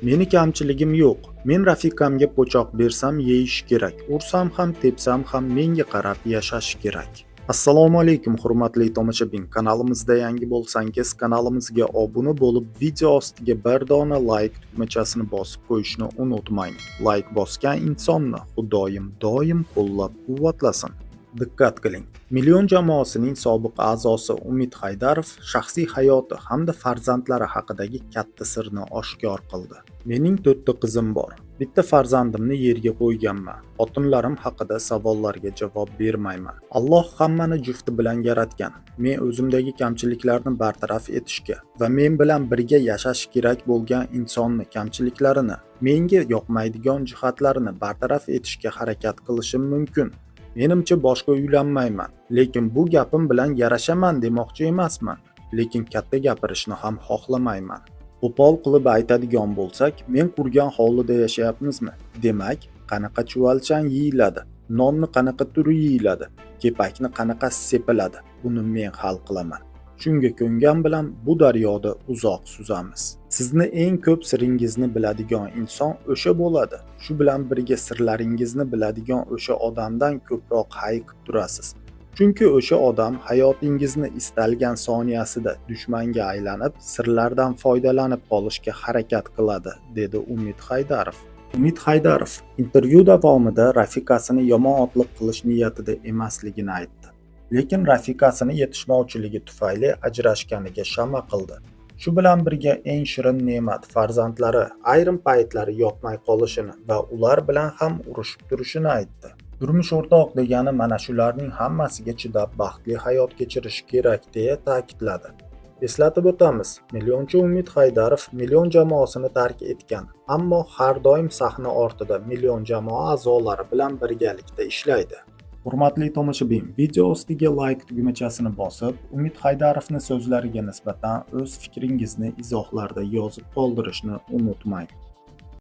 Meni kamchiligim yo'q. Men rafiqamga po'choq bersam yeyish kerak, ursam ham, tepsam ham menga qarab yashash kerak. Assalomu alaykum hurmatli tomoshabin. Kanalimizda yangi bo'lsangiz, kanalimizga obuna bo'lib, video ostiga bir dona like tugmachasini bosib qo'yishni unutmang. Like bosgan insonni Xudoyim doim qo'llab-quvvatlasin. Diqqat qiling. Million jamoasining sobiq a'zosi Umid Haydarov shaxsiy hayoti hamda farzandlari haqidagi katta sirni oshkor qildi. Mening 4 ta qizim bor. Bitta farzandimni yerga qo'yganman. Xotinlarim haqida savollarga javob bermayman. Alloh hammani jufti bilan yaratgan. Men o'zimdagi kamchiliklarni bartaraf etishga va men bilan birga yashash kerak bo'lgan insonni kamchiliklarini, menga yoqmaydigan jihatlarini bartaraf etishga harakat qilishim mumkin. Menimcha boshqa uylanmayman, lekin bu gapim bilan yarashaman demoqchi emasman, lekin katta gapirishni ham xohlamayman. Qo'pol qilib aytadigan bo'lsak, men qurgan hovlida yashayapmizmi? Demak, qanaqa chuvalchang yeyiladi, nonni qanaqa turi yeyiladi, kepakni qanaqa sepiladi, buni men hal qilaman. Shunga ko'ngan bilan bu daryoda uzoq suzamiz. Sizni eng ko'p siringizni biladigan inson o'sha bo'ladi. Shu bilan birga sirlaringizni biladigan o'sha odamdan ko'proq hayiqib turasiz. Chunki o'sha odam hayotingizni istalgan soniyasida dushmanga aylanib, sirlardan foydalanib qolishga harakat qiladi, dedi Umid Haydarov. Umid Haydarov intervyu davomida rafiqasini yomon otliq qilish niyatida emasligini aytdi. Lekin rafiqasini yetishmovchiligi tufayli ajrashganiga shama qildi. Shu bilan birga eng shirin ne'mat farzandlari ayrim paytlari yoqmay qolishini va ular bilan ham urushib turishini aytdi. Turmush o'rtoq degani mana shularning hammasiga chidab baxtli hayot kechirish kerak deya ta'kidladi. Eslatib o'tamiz, millionchi Umid Haydarov million jamoasini tark etgan, ammo har doim sahna ortida million jamoa a'zolari bilan birgalikda ishlaydi. Hurmatli tomoshabin, video ostiga like tugmachasini bosib, Umid Haydarovning so'zlariga nisbatan o'z fikringizni izohlarda yozib qoldirishni unutmang.